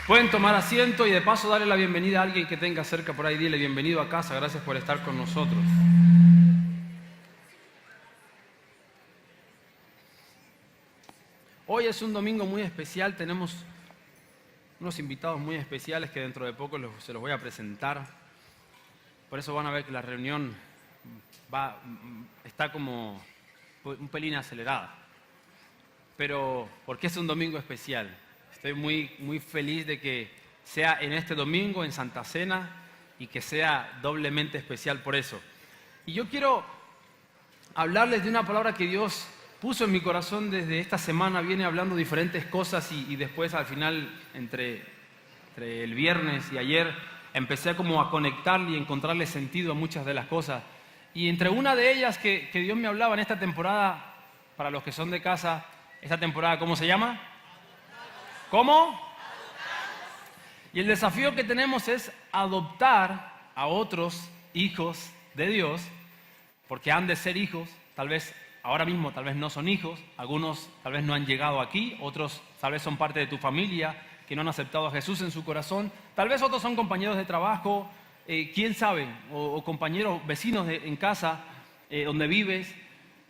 Pueden tomar asiento y de paso darle la bienvenida a alguien que tenga cerca por ahí. Dile bienvenido a casa, gracias por estar con nosotros. Hoy es un domingo muy especial, tenemos unos invitados muy especiales que dentro de poco se los voy a presentar. Por eso van a ver que la reunión está como un pelín acelerada. Pero, ¿por qué es un domingo especial? Estoy muy feliz de que sea en este domingo, en Santa Cena, y que sea doblemente especial por eso. Y yo quiero hablarles de una palabra que Dios puso en mi corazón desde esta semana. Viene hablando diferentes cosas y después al final, entre el viernes y ayer, empecé como a conectarle y encontrarle sentido a muchas de las cosas. Y entre una de ellas que Dios me hablaba en esta temporada, para los que son de casa, esta temporada, ¿cómo se llama? ¿Cómo? Y el desafío que tenemos es adoptar a otros hijos de Dios, porque han de ser hijos, tal vez ahora mismo tal vez no son hijos, algunos tal vez no han llegado aquí, otros tal vez son parte de tu familia, que no han aceptado a Jesús en su corazón, tal vez otros son compañeros de trabajo, quién sabe, o compañeros, vecinos en casa donde vives.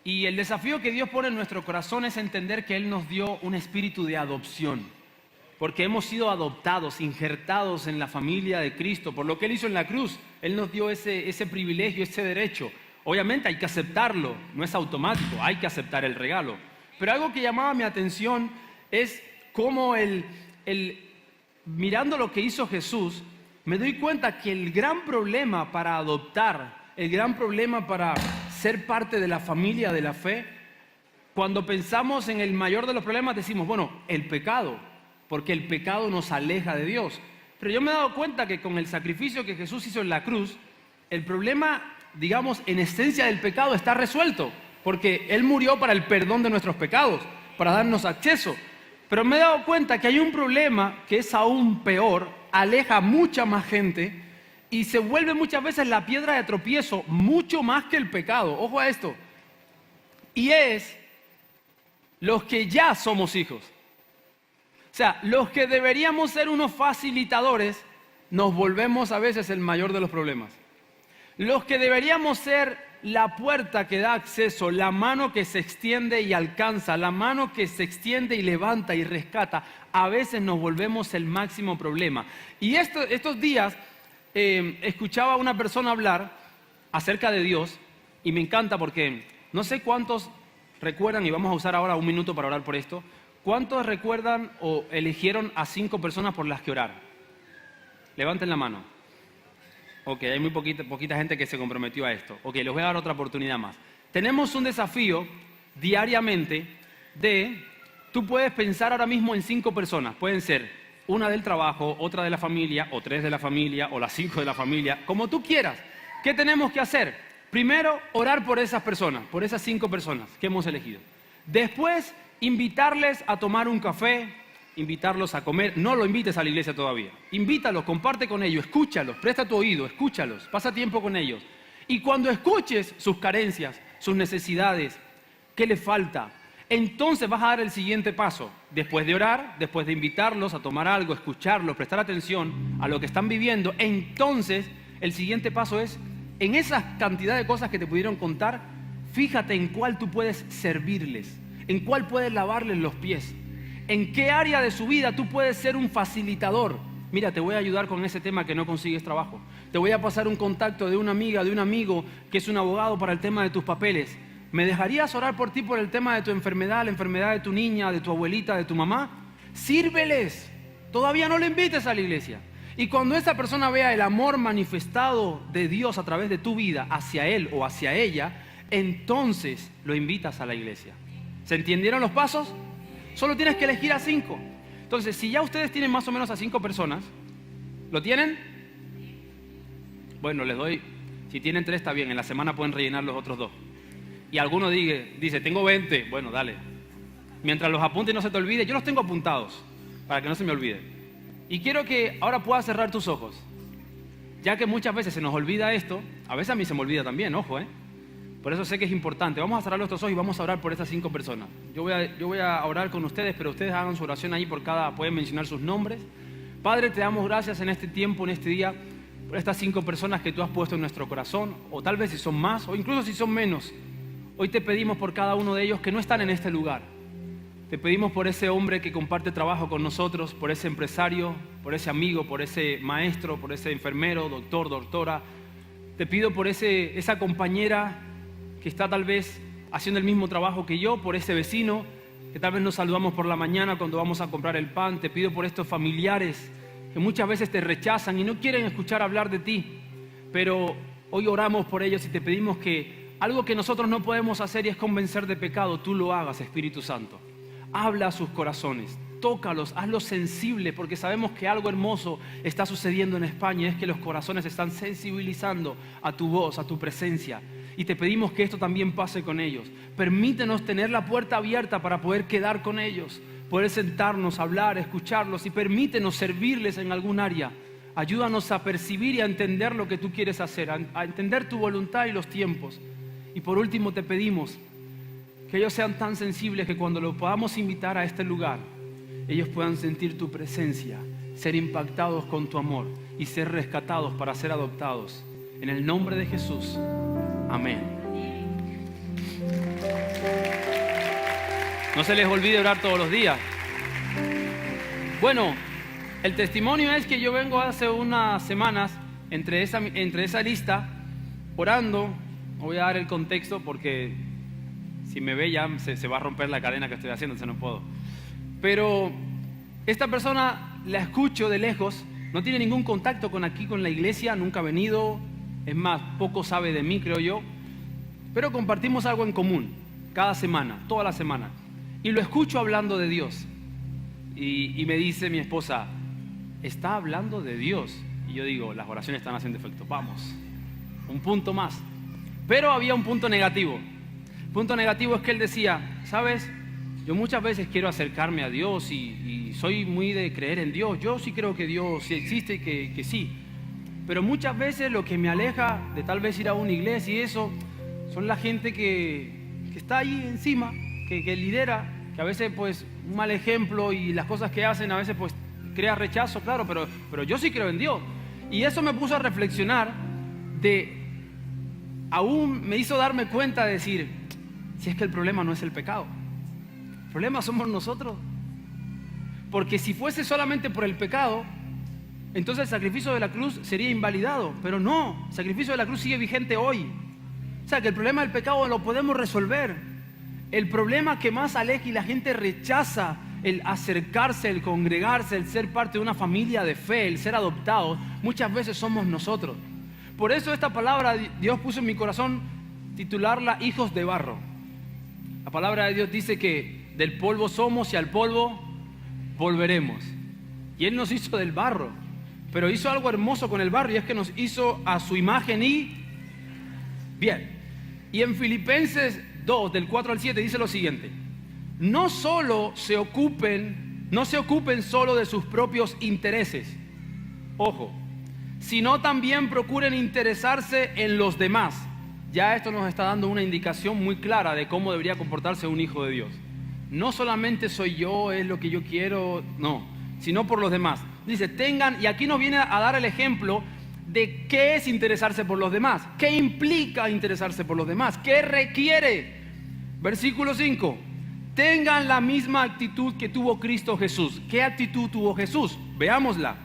Y el desafío que Dios pone en nuestro corazón es entender que Él nos dio un espíritu de adopción, porque hemos sido adoptados, injertados en la familia de Cristo, por lo que Él hizo en la cruz. Él nos dio ese privilegio, ese derecho. Obviamente hay que aceptarlo, no es automático, hay que aceptar el regalo. Pero algo que llamaba mi atención es cómo mirando lo que hizo Jesús, me doy cuenta que el gran problema para adoptar, el gran problema para ser parte de la familia de la fe, cuando pensamos en el mayor de los problemas decimos, bueno, el pecado, porque el pecado nos aleja de Dios. Pero yo me he dado cuenta que con el sacrificio que Jesús hizo en la cruz, el problema, digamos, en esencia del pecado está resuelto, porque Él murió para el perdón de nuestros pecados, para darnos acceso. Pero me he dado cuenta que hay un problema que es aún peor, aleja a mucha más gente y se vuelve muchas veces la piedra de tropiezo, mucho más que el pecado. Ojo a esto. Y es los que ya somos hijos. O sea, los que deberíamos ser unos facilitadores, nos volvemos a veces el mayor de los problemas. Los que deberíamos ser la puerta que da acceso, la mano que se extiende y alcanza, la mano que se extiende y levanta y rescata, a veces nos volvemos el máximo problema. Y estos días escuchaba a una persona hablar acerca de Dios y me encanta porque no sé cuántos recuerdan, y vamos a usar ahora un minuto para orar por esto, ¿cuántos recuerdan o eligieron a 5 personas por las que orar? Levanten la mano. Ok, hay muy poquita gente que se comprometió a esto. Ok, les voy a dar otra oportunidad más. Tenemos un desafío diariamente tú puedes pensar ahora mismo en 5 personas. Pueden ser una del trabajo, otra de la familia, o 3 de la familia, o las 5 de la familia, como tú quieras. ¿Qué tenemos que hacer? Primero, orar por esas personas, por esas 5 personas que hemos elegido. Después, invitarles a tomar un café, invitarlos a comer. No lo invites a la iglesia todavía. Invítalos, comparte con ellos, escúchalos, presta tu oído, escúchalos, pasa tiempo con ellos. Y cuando escuches sus carencias, sus necesidades, qué les falta, entonces vas a dar el siguiente paso. Después de orar, después de invitarlos a tomar algo, escucharlos, prestar atención a lo que están viviendo, entonces el siguiente paso es, en esa cantidad de cosas que te pudieron contar, fíjate en cuál tú puedes servirles, en cuál puedes lavarles los pies. ¿En qué área de su vida tú puedes ser un facilitador? Mira, te voy a ayudar con ese tema que no consigues trabajo. Te voy a pasar un contacto de una amiga, de un amigo que es un abogado para el tema de tus papeles. ¿Me dejarías orar por ti por el tema de tu enfermedad, la enfermedad de tu niña, de tu abuelita, de tu mamá? Sírveles. Todavía no le invites a la iglesia. Y cuando esa persona vea el amor manifestado de Dios a través de tu vida hacia él o hacia ella, entonces lo invitas a la iglesia. ¿Se entendieron los pasos? Solo tienes que elegir a 5. Entonces, si ya ustedes tienen más o menos a 5 personas, ¿lo tienen? Bueno, les doy, si tienen 3 está bien, en la semana pueden rellenar los otros 2. Y alguno dice, tengo 20, bueno, dale. Mientras los apuntes no se te olvide, yo los tengo apuntados, para que no se me olvide. Y quiero que ahora puedas cerrar tus ojos, ya que muchas veces se nos olvida esto, a veces a mí se me olvida también, ojo, Por eso sé que es importante. Vamos a cerrar nuestros ojos y vamos a orar por estas 5 personas. Yo voy a orar con ustedes, pero ustedes hagan su oración ahí por cada, pueden mencionar sus nombres, Padre, te damos gracias en este tiempo, en este día, por estas 5 personas que tú has puesto en nuestro corazón, o tal vez si son más, o incluso si son menos. Hoy te pedimos por cada uno de ellos que no están en este lugar. Te pedimos por ese hombre que comparte trabajo con nosotros, por ese empresario, por ese amigo, por ese maestro, por ese enfermero, doctor, doctora. Te pido por esa compañera que está tal vez haciendo el mismo trabajo que yo, por ese vecino que tal vez nos saludamos por la mañana cuando vamos a comprar el pan. Te pido por estos familiares que muchas veces te rechazan y no quieren escuchar hablar de ti. Pero hoy oramos por ellos y te pedimos que algo que nosotros no podemos hacer y es convencer de pecado, tú lo hagas, Espíritu Santo. Habla a sus corazones, tócalos, hazlos sensibles, porque sabemos que algo hermoso está sucediendo en España, y es que los corazones se están sensibilizando a tu voz, a tu presencia. Y te pedimos que esto también pase con ellos. Permítenos tener la puerta abierta para poder quedar con ellos, poder sentarnos, hablar, escucharlos, y permítenos servirles en algún área. Ayúdanos a percibir y a entender lo que tú quieres hacer, a entender tu voluntad y los tiempos. Y por último te pedimos que ellos sean tan sensibles que cuando los podamos invitar a este lugar, ellos puedan sentir tu presencia, ser impactados con tu amor y ser rescatados para ser adoptados. En el nombre de Jesús. Amén. No se les olvide orar todos los días. Bueno, el testimonio es que yo vengo hace unas semanas entre esa lista orando. Voy a dar el contexto porque si me ve ya se va a romper la cadena que estoy haciendo, entonces no puedo. Pero esta persona la escucho de lejos, no tiene ningún contacto con la iglesia, nunca ha venido, es más, poco sabe de mí, creo yo, pero compartimos algo en común, cada semana, toda la semana, y lo escucho hablando de Dios, y me dice mi esposa, está hablando de Dios, y yo digo, las oraciones están haciendo efecto, vamos, un punto más, pero había un punto negativo. El punto negativo es que él decía, ¿sabes? Yo muchas veces quiero acercarme a Dios y soy muy de creer en Dios. Yo sí creo que Dios sí existe y que sí. Pero muchas veces lo que me aleja de tal vez ir a una iglesia y eso, son la gente que está ahí encima, que lidera, que a veces pues un mal ejemplo y las cosas que hacen a veces pues crea rechazo, claro, pero yo sí creo en Dios. Y eso me puso a reflexionar aún me hizo darme cuenta de decir, si es que el problema no es el pecado, el problema somos nosotros. Porque si fuese solamente por el pecado, entonces el sacrificio de la cruz sería invalidado. Pero no, el sacrificio de la cruz sigue vigente hoy. O sea que el problema del pecado lo podemos resolver. El problema que más aleja y la gente rechaza el acercarse, el congregarse, el ser parte de una familia de fe, el ser adoptados, muchas veces somos nosotros. Por eso esta palabra Dios puso en mi corazón titularla Hijos de Barro. La palabra de Dios dice que del polvo somos y al polvo volveremos. Y Él nos hizo del barro, pero hizo algo hermoso con el barro, y es que nos hizo a su imagen bien. Y en Filipenses 2, del 4 al 7 dice lo siguiente: no se ocupen solo de sus propios intereses, ojo, sino también procuren interesarse en los demás. Ya esto nos está dando una indicación muy clara de cómo debería comportarse un hijo de Dios. No solamente soy yo, es lo que yo quiero, no, sino por los demás. Dice, y aquí nos viene a dar el ejemplo de qué es interesarse por los demás, qué implica interesarse por los demás, qué requiere. Versículo 5, tengan la misma actitud que tuvo Cristo Jesús. ¿Qué actitud tuvo Jesús? Veámosla.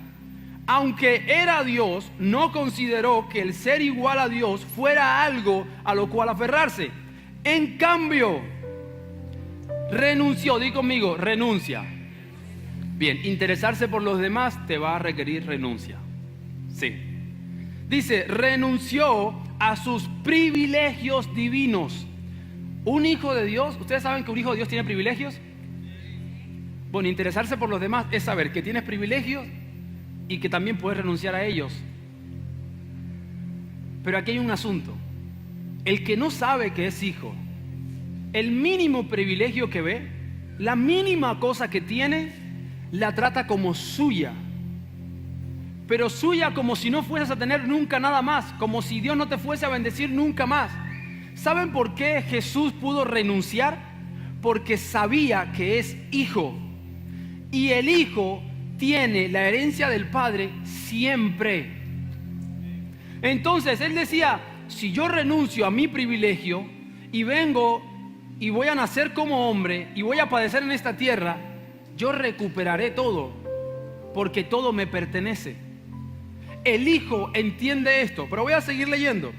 Aunque era Dios, no consideró que el ser igual a Dios fuera algo a lo cual aferrarse. En cambio, renunció. Di conmigo, renuncia. Bien, interesarse por los demás te va a requerir renuncia. Sí. Dice, renunció a sus privilegios divinos. Un hijo de Dios, ¿ustedes saben que un hijo de Dios tiene privilegios? Bueno, interesarse por los demás es saber que tienes privilegios y que también puedes renunciar a ellos. Pero aquí hay un asunto. El que no sabe que es hijo, el mínimo privilegio que ve, la mínima cosa que tiene, la trata como suya. Pero suya como si no fueses a tener nunca nada más, como si Dios no te fuese a bendecir nunca más. ¿Saben por qué Jesús pudo renunciar? Porque sabía que es hijo. Y el hijo tiene la herencia del Padre siempre. Entonces él decía, si yo renuncio a mi privilegio y vengo y voy a nacer como hombre y voy a padecer en esta tierra, yo recuperaré todo, porque todo me pertenece. El Hijo entiende esto, pero voy a seguir leyendo.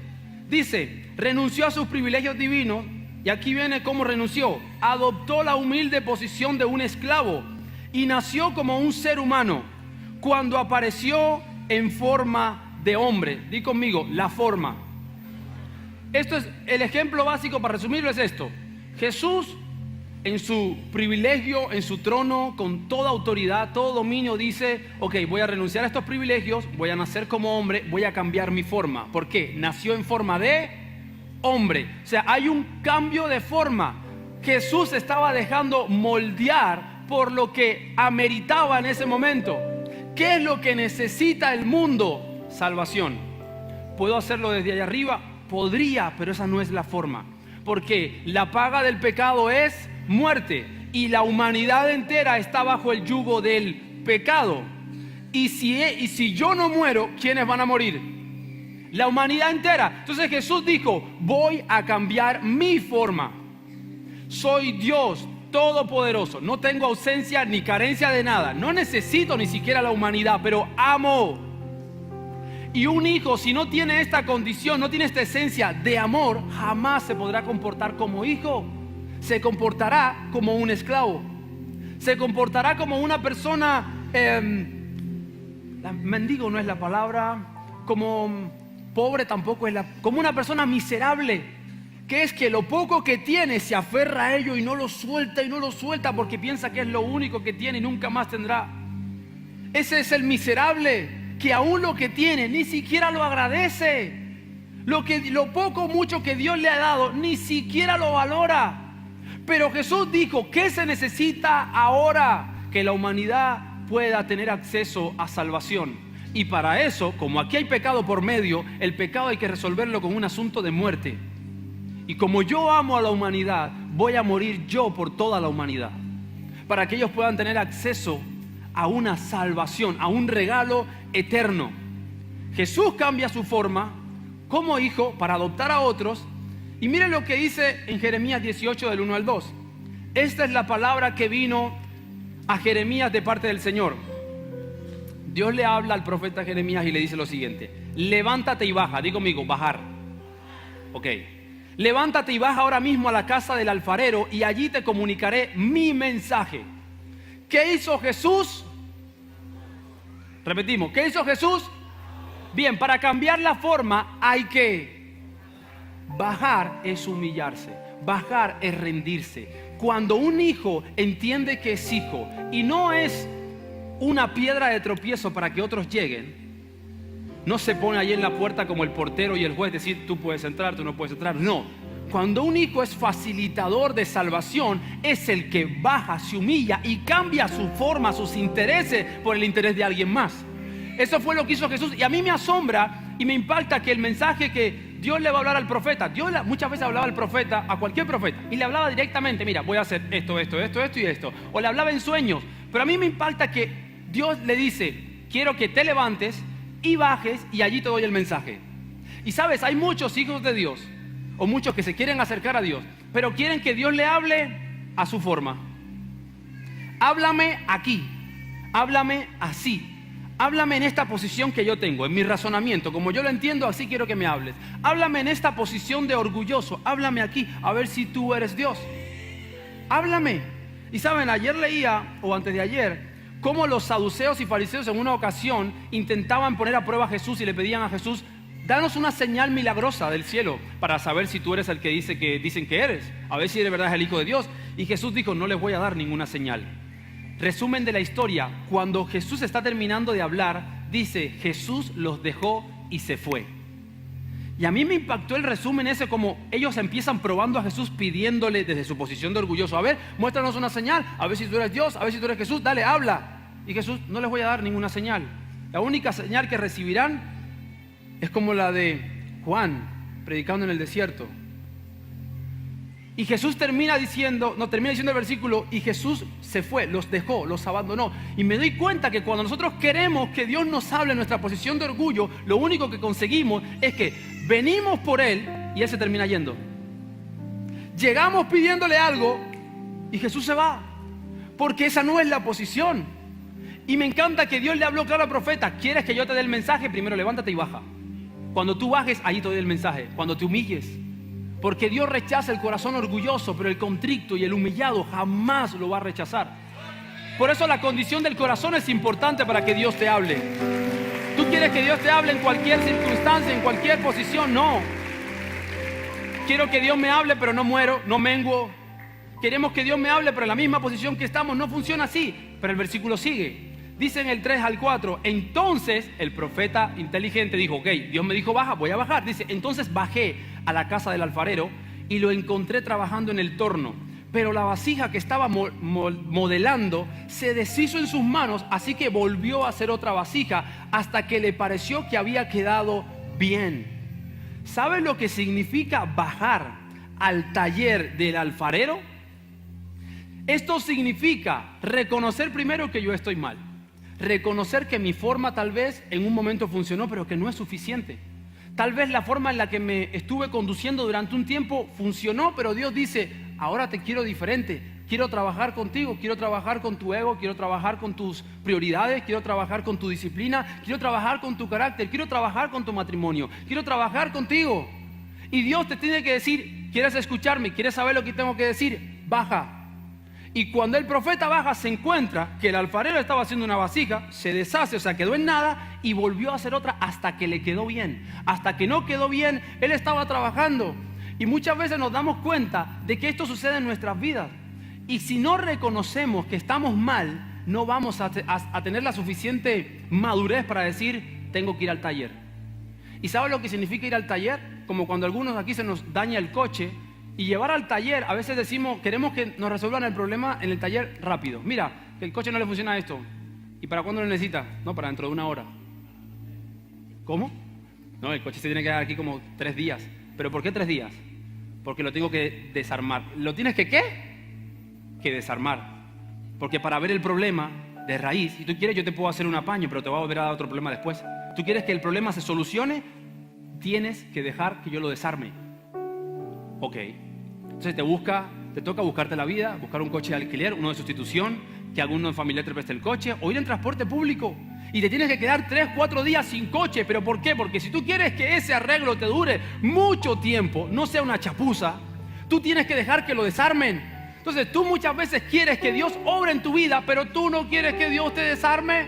Dice, renunció a sus privilegios divinos, y aquí viene cómo renunció. Adoptó la humilde posición de un esclavo y nació como un ser humano. Cuando apareció en forma de hombre, di conmigo, la forma. Esto es el ejemplo básico, para resumirlo es esto. Jesús, en su privilegio, en su trono, con toda autoridad, todo dominio, dice, ok, voy a renunciar a estos privilegios, voy a nacer como hombre, voy a cambiar mi forma. ¿Por qué? Nació en forma de hombre. O sea, hay un cambio de forma. Jesús estaba dejando moldear por lo que ameritaba en ese momento. ¿Qué es lo que necesita el mundo? Salvación. ¿Puedo hacerlo desde allá arriba? Podría, pero esa no es la forma. Porque la paga del pecado es muerte, y la humanidad entera está bajo el yugo del pecado. Y si yo no muero, ¿quiénes van a morir? La humanidad entera. Entonces Jesús dijo, voy a cambiar mi forma. Soy Dios todopoderoso, no tengo ausencia ni carencia de nada, no necesito ni siquiera la humanidad, pero amo. Y un hijo, si no tiene esta condición, no tiene esta esencia de amor, jamás se podrá comportar como hijo. Se comportará como un esclavo. Se comportará como una persona, mendigo no es la palabra, como pobre tampoco es como una persona miserable, que es que lo poco que tiene se aferra a ello y no lo suelta porque piensa que es lo único que tiene y nunca más tendrá. Ese es el miserable, que aún lo que tiene ni siquiera lo agradece. Lo poco o mucho que Dios le ha dado ni siquiera lo valora. Pero Jesús dijo, ¿qué se necesita ahora? Que la humanidad pueda tener acceso a salvación. Y para eso, como aquí hay pecado por medio, el pecado hay que resolverlo con un asunto de muerte. Y como yo amo a la humanidad, voy a morir yo por toda la humanidad, para que ellos puedan tener acceso a una salvación, a un regalo eterno. Jesús cambia su forma como hijo para adoptar a otros. Y miren lo que dice en Jeremías 18 del 1 al 2. Esta es la palabra que vino a Jeremías de parte del Señor. Dios le habla al profeta Jeremías y le dice lo siguiente: levántate y baja. Di conmigo, bajar. Ok. Levántate y baja ahora mismo a la casa del alfarero y allí te comunicaré mi mensaje. ¿Qué hizo Jesús? Repetimos, ¿qué hizo Jesús? Bien, para cambiar la forma hay que bajar, es humillarse. Bajar es rendirse. Cuando un hijo entiende que es hijo y no es una piedra de tropiezo para que otros lleguen, no se pone ahí en la puerta como el portero y el juez, decir tú puedes entrar, tú no puedes entrar. No, cuando un hijo es facilitador de salvación, es el que baja, se humilla y cambia su forma, sus intereses por el interés de alguien más. Eso fue lo que hizo Jesús. Y a mí me asombra y me impacta que el mensaje que Dios le va a hablar al profeta, Dios muchas veces hablaba al profeta, a cualquier profeta, y le hablaba directamente: mira, voy a hacer esto y esto. O le hablaba en sueños. Pero a mí me impacta que Dios le dice: quiero que te levantes y bajes y allí te doy el mensaje. Y sabes, hay muchos hijos de Dios, o muchos que se quieren acercar a Dios, pero quieren que Dios le hable a su forma. Háblame aquí, háblame así, háblame en esta posición que yo tengo, en mi razonamiento, como yo lo entiendo, así quiero que me hables. Háblame en esta posición de orgulloso, háblame aquí, a ver si tú eres Dios. Háblame. Y saben, ayer leía, o antes de ayer, cómo los saduceos y fariseos en una ocasión intentaban poner a prueba a Jesús y le pedían a Jesús: danos una señal milagrosa del cielo para saber si tú eres el que dicen que eres, a ver si de verdad es el Hijo de Dios. Y Jesús dijo: no les voy a dar ninguna señal. Resumen de la historia: cuando Jesús está terminando de hablar, dice: Jesús los dejó y se fue. Y a mí me impactó el resumen ese, como ellos empiezan probando a Jesús, pidiéndole desde su posición de orgulloso: a ver, muéstranos una señal, a ver si tú eres Dios, a ver si tú eres Jesús, dale, habla. Y Jesús: no les voy a dar ninguna señal. La única señal que recibirán es como la de Juan predicando en el desierto. Y Jesús termina diciendo el versículo, y Jesús se fue, los dejó, los abandonó. Y me doy cuenta que cuando nosotros queremos que Dios nos hable en nuestra posición de orgullo, lo único que conseguimos es que venimos por Él y Él se termina yendo. Llegamos pidiéndole algo y Jesús se va, porque esa no es la posición. Y me encanta que Dios le habló claro al profeta: ¿quieres que yo te dé el mensaje? Primero levántate y baja. Cuando tú bajes, ahí te doy el mensaje. Cuando te humilles. Porque Dios rechaza el corazón orgulloso, pero el contrito y el humillado jamás lo va a rechazar. Por eso la condición del corazón es importante para que Dios te hable. ¿Tú quieres que Dios te hable en cualquier circunstancia, en cualquier posición? No. Quiero que Dios me hable, pero no muero, no menguo. Queremos que Dios me hable, pero en la misma posición que estamos. No funciona así. Pero el versículo sigue. Dice en el 3 al 4, entonces el profeta inteligente dijo: ok, Dios me dijo baja, voy a bajar. Dice, entonces bajé a la casa del alfarero y lo encontré trabajando en el torno. Pero la vasija que estaba modelando se deshizo en sus manos, así que volvió a hacer otra vasija hasta que le pareció que había quedado bien. ¿Sabes lo que significa bajar al taller del alfarero? Esto significa reconocer primero que yo estoy mal. Reconocer que mi forma tal vez en un momento funcionó, pero que no es suficiente. Tal vez la forma en la que me estuve conduciendo durante un tiempo funcionó, pero Dios dice: ahora te quiero diferente. Quiero trabajar contigo, quiero trabajar con tu ego, quiero trabajar con tus prioridades, quiero trabajar con tu disciplina, quiero trabajar con tu carácter, quiero trabajar con tu matrimonio, quiero trabajar contigo. Y Dios te tiene que decir: ¿quieres escucharme? ¿Quieres saber lo que tengo que decir? Baja. Y cuando el profeta baja, se encuentra que el alfarero estaba haciendo una vasija, se deshace, o sea, quedó en nada, y volvió a hacer otra hasta que le quedó bien. Hasta que no quedó bien, él estaba trabajando. Y muchas veces nos damos cuenta de que esto sucede en nuestras vidas. Y si no reconocemos que estamos mal, no vamos a tener la suficiente madurez para decir: tengo que ir al taller. ¿Y sabes lo que significa ir al taller? Como cuando a algunos aquí se nos daña el coche. Y llevar al taller, a veces decimos, queremos que nos resuelvan el problema en el taller rápido. Mira, que el coche no le funciona esto. ¿Y para cuándo lo necesita? No, para dentro de 1 hora. ¿Cómo? No, el coche se tiene que quedar aquí como 3 días. ¿Pero por qué 3 días? Porque lo tengo que desarmar. ¿Lo tienes que qué? Que desarmar. Porque para ver el problema de raíz, si tú quieres yo te puedo hacer un apaño, pero te va a volver a dar otro problema después. ¿Tú quieres que el problema se solucione? Tienes que dejar que yo lo desarme. Ok. Entonces te toca buscarte la vida, buscar un coche de alquiler, uno de sustitución, que algún familiar te preste el coche, o ir en transporte público. Y te tienes que quedar 3, 4 días sin coche. ¿Pero por qué? Porque si tú quieres que ese arreglo te dure mucho tiempo, no sea una chapuza, tú tienes que dejar que lo desarmen. Entonces tú muchas veces quieres que Dios obre en tu vida, pero tú no quieres que Dios te desarme.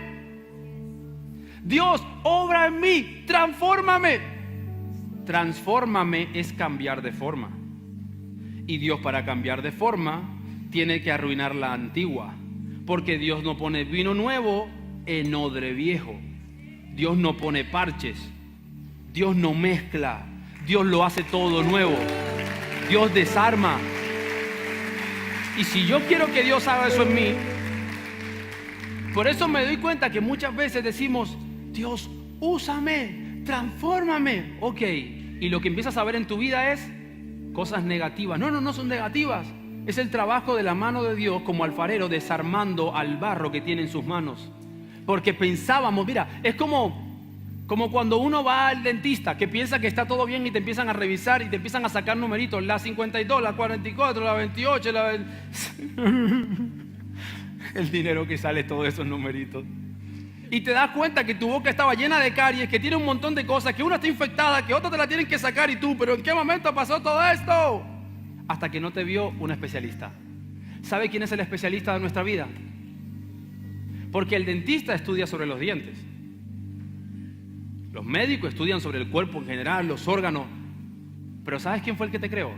Dios, obra en mí, transfórmame. Transfórmame es cambiar de forma. Y Dios, para cambiar de forma, tiene que arruinar la antigua. Porque Dios no pone vino nuevo en odre viejo. Dios no pone parches. Dios no mezcla. Dios lo hace todo nuevo. Dios desarma. Y si yo quiero que Dios haga eso en mí, por eso me doy cuenta que muchas veces decimos: Dios, úsame, transfórmame. Ok, y lo que empiezas a ver en tu vida es cosas negativas. No son negativas. Es el trabajo de la mano de Dios como alfarero desarmando al barro que tiene en sus manos. Porque pensábamos, mira, es como cuando uno va al dentista que piensa que está todo bien y te empiezan a revisar y te empiezan a sacar numeritos, la 52, la 44, la 28, el dinero que sale, todos esos numeritos. Y te das cuenta que tu boca estaba llena de caries, que tiene un montón de cosas, que una está infectada, que otra te la tienen que sacar y tú, pero ¿en qué momento pasó todo esto? Hasta que no te vio un especialista. ¿Sabe quién es el especialista de nuestra vida? Porque el dentista estudia sobre los dientes. Los médicos estudian sobre el cuerpo en general, los órganos. Pero ¿sabes quién fue el que te creó?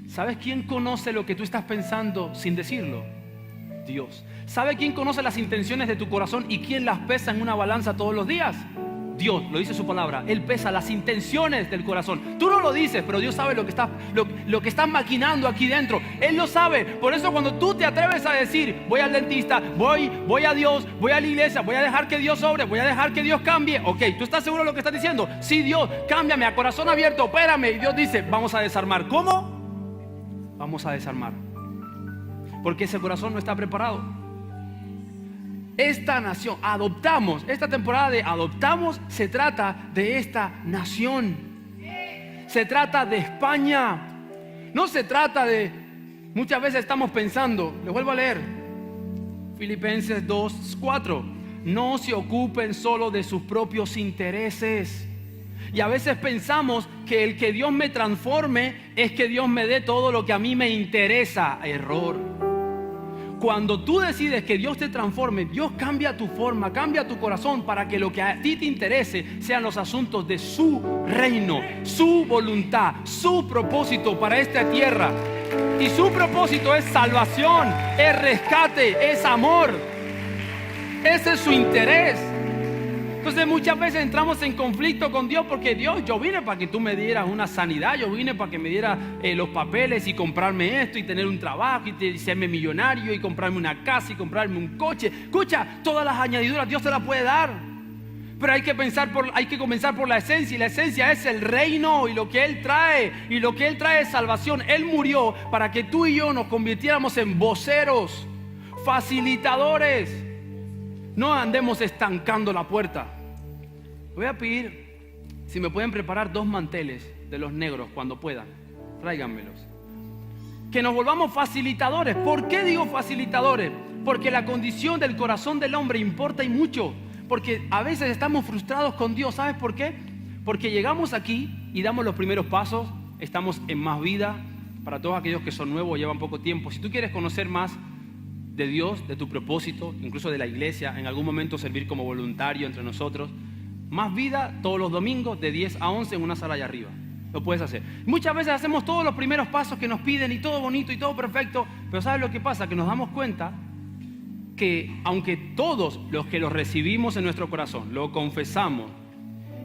¿Sabes quién conoce lo que tú estás pensando sin decirlo? Dios. ¿Sabe quién conoce las intenciones de tu corazón y quién las pesa en una balanza todos los días? Dios, lo dice su palabra. Él pesa las intenciones del corazón. Tú no lo dices, pero Dios sabe lo que estás maquinando aquí dentro. Él lo sabe. Por eso cuando tú te atreves a decir: voy al dentista, voy a Dios, voy a la iglesia, voy a dejar que Dios obre, voy a dejar que Dios cambie. Ok, ¿tú estás seguro de lo que estás diciendo? Sí, Dios, cámbiame, a corazón abierto, opérame. Y Dios dice: vamos a desarmar. ¿Cómo? vamos a desarmar. Porque ese corazón no está preparado. Esta nación, adoptamos, esta temporada de adoptamos, se trata de esta nación. Se trata de España. No se trata de, muchas veces estamos pensando, les vuelvo a leer, Filipenses 2:4, no se ocupen solo de sus propios intereses. Y a veces pensamos que el que Dios me transforme es que Dios me dé todo lo que a mí me interesa. Error. Cuando tú decides que Dios te transforme, Dios cambia tu forma, cambia tu corazón para que lo que a ti te interese sean los asuntos de su reino, su voluntad, su propósito para esta tierra. Y su propósito es salvación, es rescate, es amor. Ese es su interés. Entonces muchas veces entramos en conflicto con Dios porque Dios, yo vine para que tú me dieras una sanidad, yo vine para que me dieras los papeles y comprarme esto y tener un trabajo y serme millonario y comprarme una casa y comprarme un coche. Escucha, todas las añadiduras Dios te las puede dar, pero hay que comenzar por la esencia, y la esencia es el reino y lo que Él trae, y lo que Él trae es salvación. Él murió para que tú y yo nos convirtiéramos en voceros, facilitadores. No andemos estancando la puerta. Voy a pedir si me pueden preparar 2 manteles de los negros cuando puedan. Tráiganmelos. Que nos volvamos facilitadores. ¿Por qué digo facilitadores? Porque la condición del corazón del hombre importa y mucho. Porque a veces estamos frustrados con Dios. ¿Sabes por qué? Porque llegamos aquí y damos los primeros pasos. Estamos en Más Vida. Para todos aquellos que son nuevos, llevan poco tiempo. Si tú quieres conocer más de Dios, de tu propósito, incluso de la iglesia, en algún momento servir como voluntario entre nosotros, Más Vida todos los domingos de 10 a 11 en una sala allá arriba. Lo puedes hacer. Muchas veces hacemos todos los primeros pasos que nos piden y todo bonito y todo perfecto, pero ¿sabes lo que pasa? Que nos damos cuenta que aunque todos los que lo recibimos en nuestro corazón, lo confesamos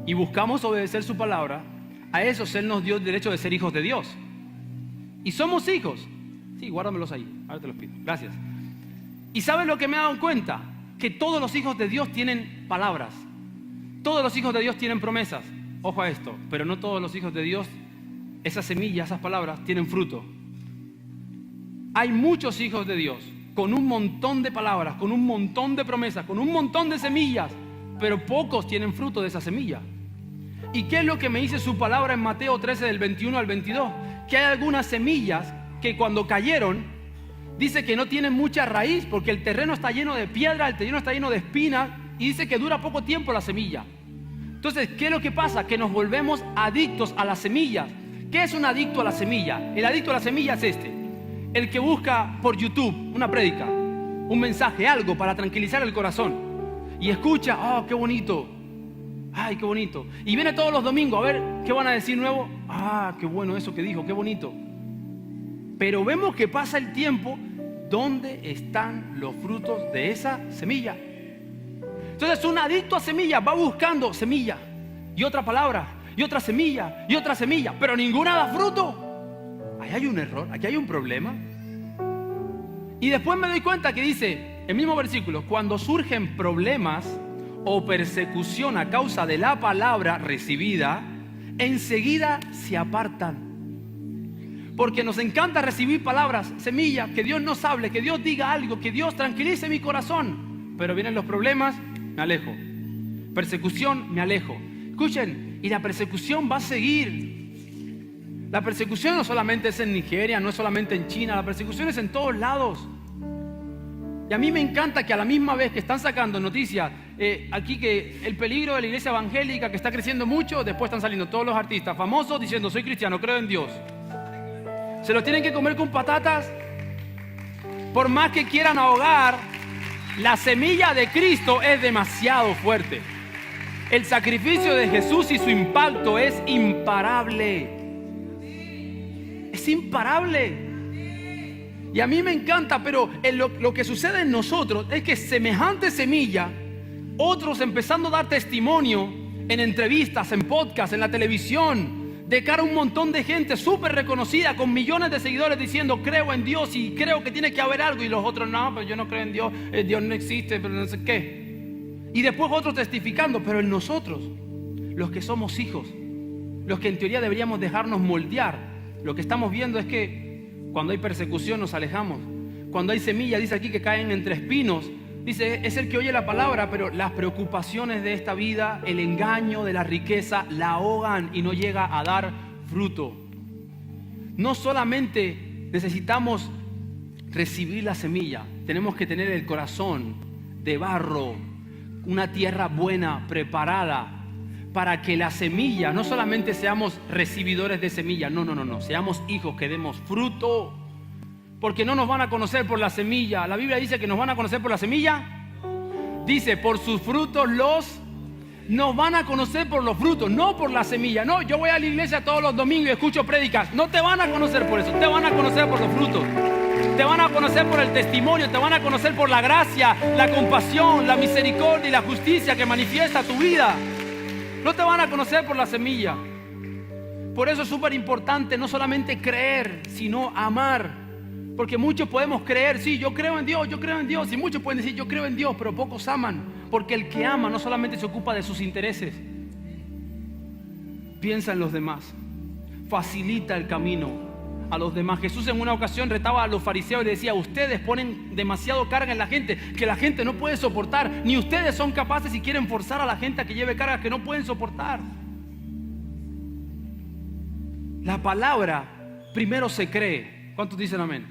y buscamos obedecer su palabra, a esos Él nos dio el derecho de ser hijos de Dios. Y somos hijos. Sí, guárdamelos ahí, ahora te los pido. Gracias. ¿Y sabes lo que me he dado cuenta? Que todos los hijos de Dios tienen palabras. Todos los hijos de Dios tienen promesas. Ojo a esto, pero no todos los hijos de Dios, esas semillas, esas palabras, tienen fruto. Hay muchos hijos de Dios con un montón de palabras, con un montón de promesas, con un montón de semillas, pero pocos tienen fruto de esa semilla. ¿Y qué es lo que me dice su palabra en Mateo 13 del 21 al 22? Que hay algunas semillas que cuando cayeron, dice que no tienen mucha raíz porque el terreno está lleno de piedra, el terreno está lleno de espinas y dice que dura poco tiempo la semilla. Entonces, ¿qué es lo que pasa? Que nos volvemos adictos a las semillas. ¿Qué es un adicto a la semilla? El adicto a la semilla es el que busca por YouTube una prédica, un mensaje, algo para tranquilizar el corazón y escucha, qué bonito, ay, qué bonito, y viene todos los domingos a ver qué van a decir nuevo, qué bueno eso que dijo, qué bonito. Pero vemos que pasa el tiempo, ¿dónde están los frutos de esa semilla? Entonces un adicto a semilla va buscando semilla y otra palabra y otra semilla y otra semilla, pero ninguna da fruto. Ahí hay un error, aquí hay un problema. Y después me doy cuenta que dice, el mismo versículo, cuando surgen problemas o persecución a causa de la palabra recibida, enseguida se apartan. Porque nos encanta recibir palabras, semillas, que Dios nos hable, que Dios diga algo, que Dios tranquilice mi corazón. Pero vienen los problemas, me alejo. Persecución, me alejo. Escuchen, y la persecución va a seguir. La persecución no solamente es en Nigeria, no es solamente en China, la persecución es en todos lados. Y a mí me encanta que a la misma vez que están sacando noticias, aquí que el peligro de la iglesia evangélica que está creciendo mucho, después están saliendo todos los artistas famosos diciendo soy cristiano, creo en Dios. Se lo tienen que comer con patatas. Por más que quieran ahogar, la semilla de Cristo es demasiado fuerte. El sacrificio de Jesús y su impacto es imparable. Es imparable. Y a mí me encanta, pero lo que sucede en nosotros es que semejante semilla, otros empezando a dar testimonio en entrevistas, en podcasts, en la televisión, de cara a un montón de gente súper reconocida con millones de seguidores diciendo creo en Dios y creo que tiene que haber algo, y los otros no, pero yo no creo en Dios, Dios no existe, pero no sé qué. Y después otros testificando, pero en nosotros, los que somos hijos, los que en teoría deberíamos dejarnos moldear, lo que estamos viendo es que Cuando hay persecución nos alejamos. Cuando hay semillas, dice aquí que caen entre espinos. Dice, es el que oye la palabra, pero las preocupaciones de esta vida, el engaño de la riqueza, la ahogan y no llega a dar fruto. No solamente necesitamos recibir la semilla, tenemos que tener el corazón de barro, una tierra buena, preparada, para que la semilla, no solamente seamos recibidores de semilla, no, seamos hijos que demos fruto. Porque no nos van a conocer por la semilla. La Biblia dice que nos van a conocer por la semilla. Dice, por sus frutos nos van a conocer por los frutos, no por la semilla. No, yo voy a la iglesia todos los domingos y escucho prédicas. No te van a conocer por eso, te van a conocer por los frutos. Te van a conocer por el testimonio, te van a conocer por la gracia, la compasión, la misericordia y la justicia que manifiesta tu vida. No te van a conocer por la semilla. Por eso es súper importante no solamente creer, sino amar. Porque muchos podemos creer, sí, yo creo en Dios. Y muchos pueden decir, yo creo en Dios, pero pocos aman. Porque el que ama no solamente se ocupa de sus intereses, piensa en los demás, facilita el camino a los demás. Jesús en una ocasión retaba a los fariseos y les decía, ustedes ponen demasiado carga en la gente, que la gente no puede soportar. Ni ustedes son capaces y quieren forzar a la gente a que lleve cargas que no pueden soportar. La palabra primero se cree. ¿Cuántos dicen amén?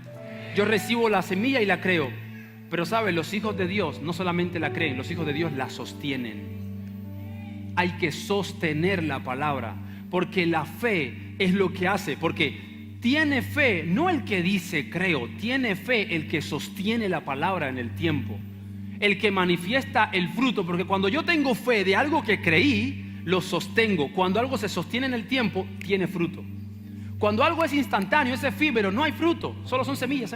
Yo recibo la semilla y la creo. Pero ¿sabes? Los hijos de Dios no solamente la creen, los hijos de Dios la sostienen. Hay que sostener la palabra, porque la fe es lo que hace. Porque tiene fe, no el que dice creo, tiene fe el que sostiene la palabra en el tiempo, el que manifiesta el fruto. Porque cuando yo tengo fe de algo que creí, lo sostengo. Cuando algo se sostiene en el tiempo, tiene fruto. Cuando algo es instantáneo, es efímero, no hay fruto, solo son semillas.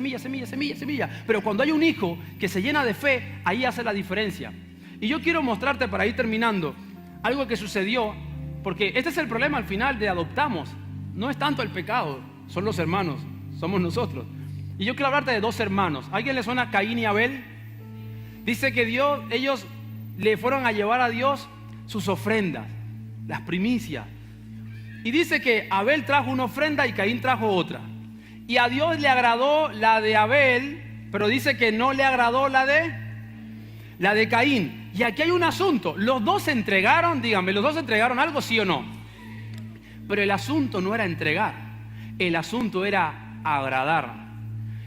Pero cuando hay un hijo que se llena de fe, ahí hace la diferencia. Y yo quiero mostrarte, para ir terminando, algo que sucedió, porque este es el problema al final de adoptamos. No es tanto el pecado, son los hermanos, somos nosotros. Y yo quiero hablarte de dos hermanos. ¿A alguien le suena Caín y Abel? Dice que ellos le fueron a llevar a Dios sus ofrendas, las primicias. Y dice que Abel trajo una ofrenda y Caín trajo otra. Y a Dios le agradó la de Abel, pero dice que no le agradó la de Caín. Y aquí hay un asunto. Los dos se entregaron, díganme, ¿los dos entregaron algo, sí o no? Pero el asunto no era entregar, el asunto era agradar.